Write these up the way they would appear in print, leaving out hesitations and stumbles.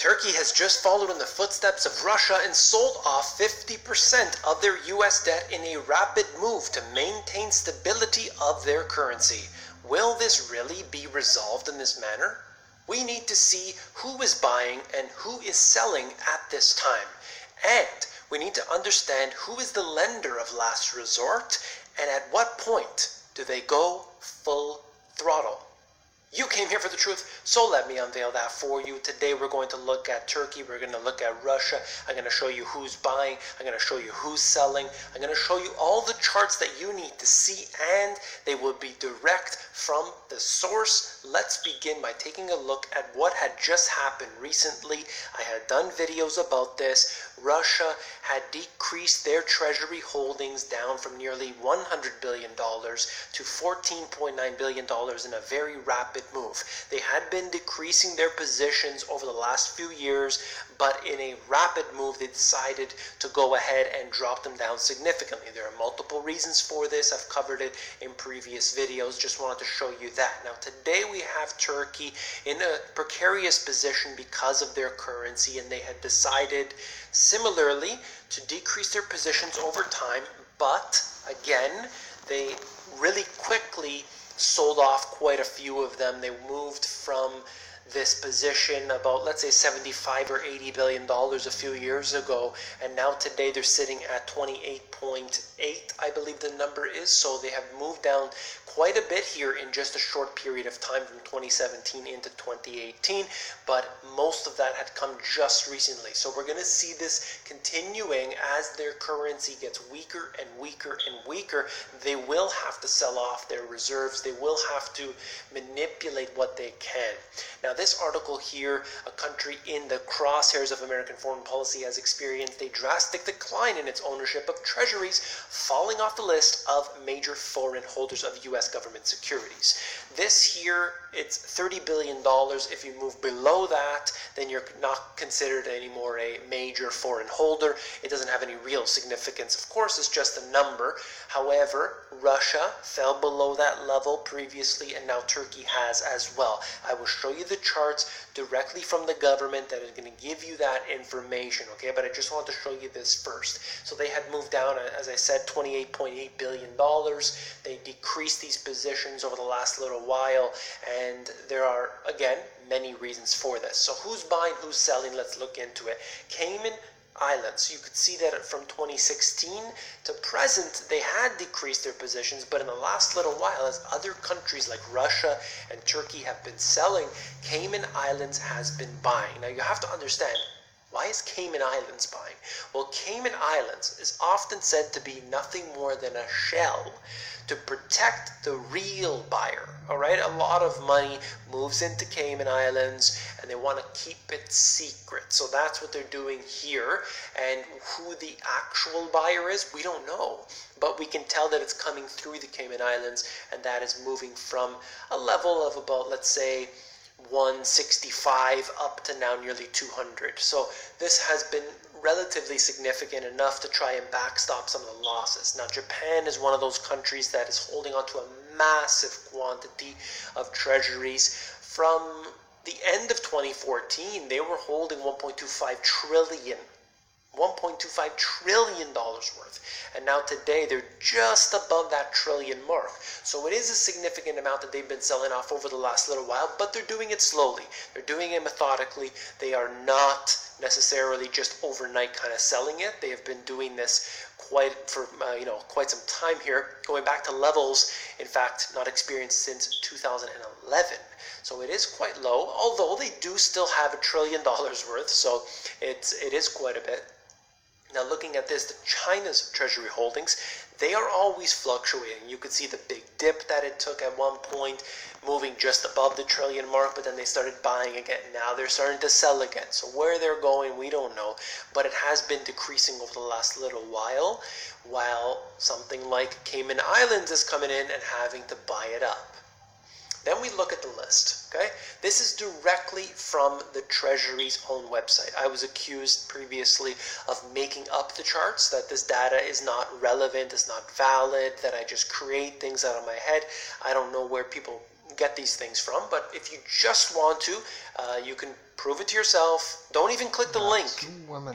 Turkey has just followed in the footsteps of Russia and sold off 50% of their U.S. debt in a rapid move to maintain stability of their currency. Will this really be resolved in this manner? We need to see who is buying and who is selling at this time. And we need to understand who is the lender of last resort and at what point do they go full throttle. You came here for the truth, so let me unveil that for you. Today we're going to look at Turkey, we're going to look at Russia, I'm going to show you who's buying, I'm going to show you who's selling, I'm going to show you all the charts that you need to see, and they will be direct from the source. Let's begin by taking a look at what had just happened recently. I had done videos about this. Russia had decreased their treasury holdings down from nearly $100 billion to $14.9 billion in a very rapid move. They had been decreasing their positions over the last few years, but in a rapid move they decided to go ahead and drop them down significantly. There are multiple reasons for this. I've covered it in previous videos. Just wanted to show you that. Now today we have Turkey in a precarious position because of their currency, and they had decided similarly to decrease their positions over time, but again they really quickly sold off quite a few of them. They moved from this position about, let's say, $75 or $80 billion a few years ago, and now today they're sitting at 28.8, I believe the number is. So they have moved down quite a bit here in just a short period of time from 2017 into 2018, but most of that had come just recently. So we're going to see this continuing as their currency gets weaker and weaker and weaker. They will have to sell off their reserves. They will have to manipulate what they can. Now this article here, a country in the crosshairs of American foreign policy, has experienced a drastic decline in its ownership of treasuries, falling off the list of major foreign holders of U.S. government securities. This here, it's $30 billion. If you move below that, then you're not considered anymore a major foreign holder. It doesn't have any real significance. Of course, it's just a number. However, Russia fell below that level previously, and now Turkey has as well. I will show you the charts directly from the government that is going to give you that information, okay? But I just want to show you this first. So they had moved down, as I said, $28.8 billion. They decreased these positions over the last little while, and there are, again, many reasons for this. So who's buying, who's selling? Let's look into it. Cayman Islands. You could see that from 2016 to present, they had decreased their positions, but in the last little while, as other countries like Russia and Turkey have been selling, Cayman Islands has been buying. Now you have to understand, why is Cayman Islands buying? Well, Cayman Islands is often said to be nothing more than a shell to protect the real buyer. All right, a lot of money moves into Cayman Islands and they want to keep it secret. So that's what they're doing here. And who the actual buyer is, we don't know. But we can tell that it's coming through the Cayman Islands, and that is moving from a level of about, let's say, 165 up to now nearly 200. So this has been relatively significant enough to try and backstop some of the losses. Now Japan is one of those countries that is holding on to a massive quantity of treasuries. From the end of 2014, they were holding $1.25 trillion worth, and now today they're just above that trillion mark. So it is a significant amount that they've been selling off over the last little while, but they're doing it slowly. They're doing it methodically. They are not necessarily just overnight kind of selling it. They have been doing this quite some time here, going back to levels, in fact, not experienced since 2011. So it is quite low, although they do still have $1 trillion worth, so it is quite a bit. Now looking at this, China's treasury holdings, they are always fluctuating. You could see the big dip that it took at one point, moving just above the trillion mark, but then they started buying again. Now they're starting to sell again. So where they're going, we don't know, but it has been decreasing over the last little while something like Cayman Islands is coming in and having to buy it up. Then we look at the list, okay? This is directly from the Treasury's own website. I was accused previously of making up the charts, that this data is not relevant, is not valid, that I just create things out of my head. I don't know where people get these things from. But if you just want to, you can prove it to yourself. Don't even click the link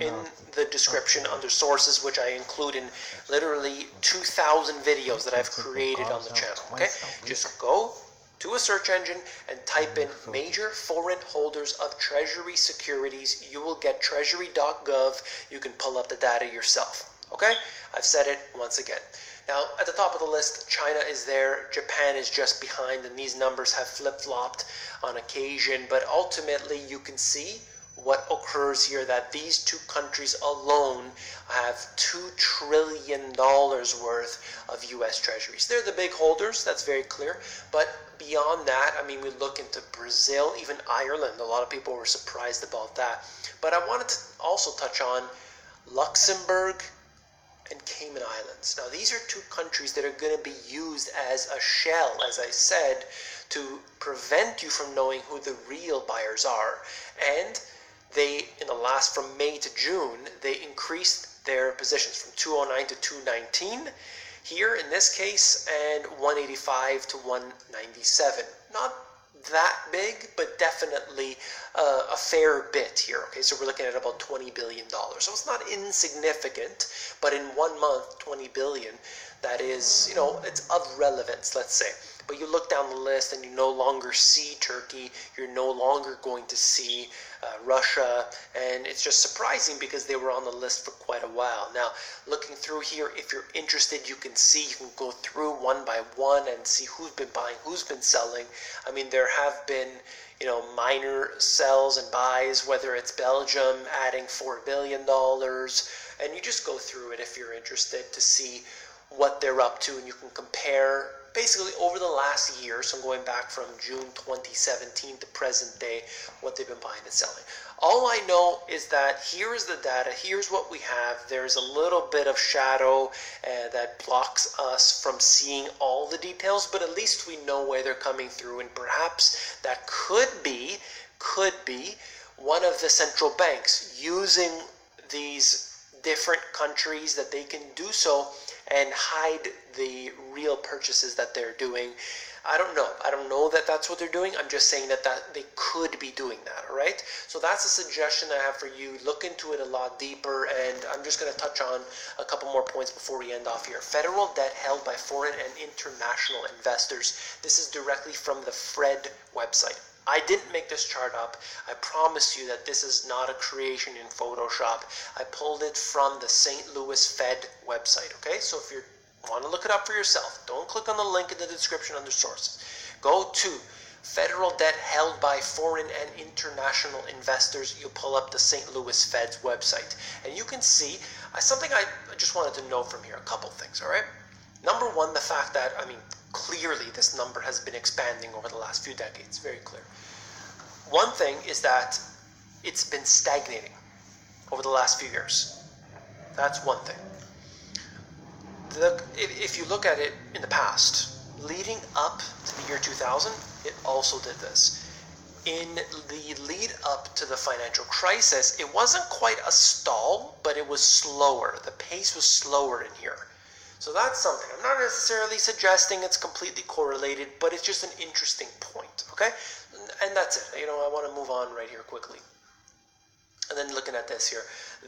in the description under sources, which I include in literally 2,000 videos that I've created on the channel. Okay, just go to a search engine and type in major foreign holders of treasury securities. You will get treasury.gov. You can pull up the data yourself. Okay, I've said it once again. Now, at the top of the list, China is there, Japan is just behind, and these numbers have flip-flopped on occasion, but ultimately you can see what occurs here, that these two countries alone have $2 trillion worth of U.S. treasuries. They're the big holders, that's very clear, but beyond that, I mean, we look into Brazil, even Ireland. A lot of people were surprised about that. But I wanted to also touch on Luxembourg and Cayman Islands. Now, these are two countries that are going to be used as a shell, as I said, to prevent you from knowing who the real buyers are. And they, in the last, from May to June, they increased their positions from 209 to 219 here in this case, and 185 to 197. Not that big, but definitely a fair bit here. Okay, so we're looking at about $20 billion. So it's not insignificant, but in 1 month, 20 billion, that is, you know, it's of relevance, let's say. But you look down the list and you no longer see Turkey, you're no longer going to see Russia, and it's just surprising because they were on the list for quite a while. Now, looking through here, if you're interested, you can go through one by one and see who's been buying, who's been selling. I mean, there have been, you know, minor sells and buys, whether it's Belgium adding $4 billion, and you just go through it if you're interested to see what they're up to, and you can compare basically over the last year, so I'm going back from June 2017 to present day, what they've been buying and selling. All I know is that here is the data, here's what we have. There's a little bit of shadow that blocks us from seeing all the details, but at least we know where they're coming through, and perhaps that could be one of the central banks using these different countries that they can do so and hide the real purchases that they're doing. I don't know that that's what they're doing. I'm just saying that they could be doing that, all right? So that's a suggestion I have for you. Look into it a lot deeper, and I'm just going to touch on a couple more points before we end off here. Federal debt held by foreign and international investors. This is directly from the FRED website. I didn't make this chart up. I promise you that this is not a creation in Photoshop. I pulled it from the St. Louis Fed website, okay? So if you want to look it up for yourself, don't click on the link in the description under sources. Go to federal debt held by foreign and international investors. You pull up the St. Louis Fed's website, and you can see something I just wanted to note from here, a couple things, all right? Number one, the fact that, I mean, clearly this number has been expanding over the last few decades, very clear. One thing is that it's been stagnating over the last few years. That's one thing. If you look at it in the past, leading up to the year 2000, it also did this. In the lead up to the financial crisis, it wasn't quite a stall, but it was slower. The pace was slower in here. So that's something. I'm not necessarily suggesting it's completely correlated, but it's just an interesting point, okay? And that's it. You know, I want to move on right here quickly. And then looking at this here,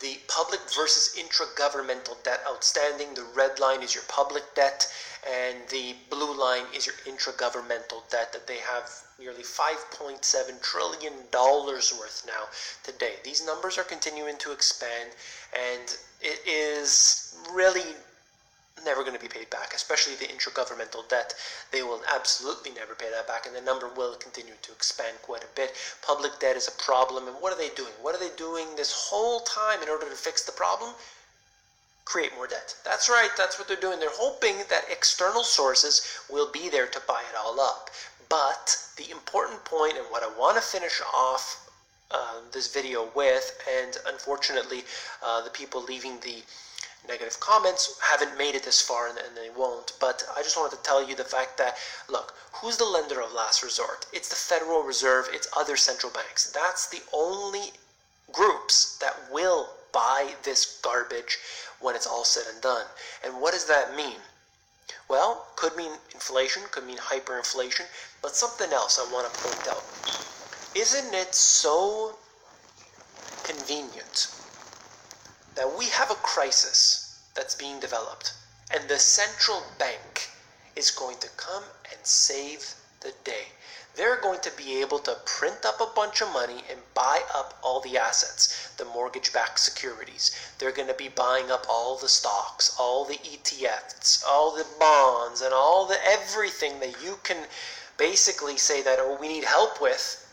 the public versus intragovernmental debt outstanding. The red line is your public debt, and the blue line is your intragovernmental debt that they have nearly $5.7 trillion worth now today. These numbers are continuing to expand, and it is really never going to be paid back, especially the intragovernmental debt. They will absolutely never pay that back, and the number will continue to expand quite a bit. Public debt is a problem, and what are they doing? What are they doing this whole time in order to fix the problem? Create more debt. That's right, that's what they're doing. They're hoping that external sources will be there to buy it all up. But the important point, and what I want to finish off this video with, and unfortunately the people leaving the negative comments haven't made it this far, and they won't, but I just wanted to tell you the fact that, look, who's the lender of last resort? It's the Federal Reserve, it's other central banks. That's the only groups that will buy this garbage when it's all said and done. And what does that mean? Well, could mean inflation, could mean hyperinflation, but something else I want to point out. Isn't it so convenient that we have a crisis that's being developed, and the central bank is going to come and save the day? They're going to be able to print up a bunch of money and buy up all the assets, the mortgage-backed securities. They're going to be buying up all the stocks, all the ETFs, all the bonds, and all the everything that you can basically say that, oh, we need help with.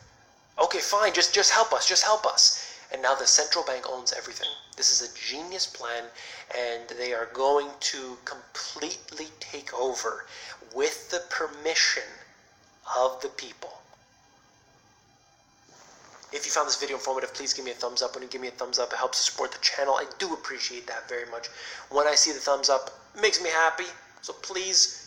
Okay, fine, just help us. And now the central bank owns everything. This is a genius plan, and they are going to completely take over with the permission of the people. If you found this video informative, please give me a thumbs up. When you give me a thumbs up, it helps to support the channel. I do appreciate that very much. When I see the thumbs up, it makes me happy. So please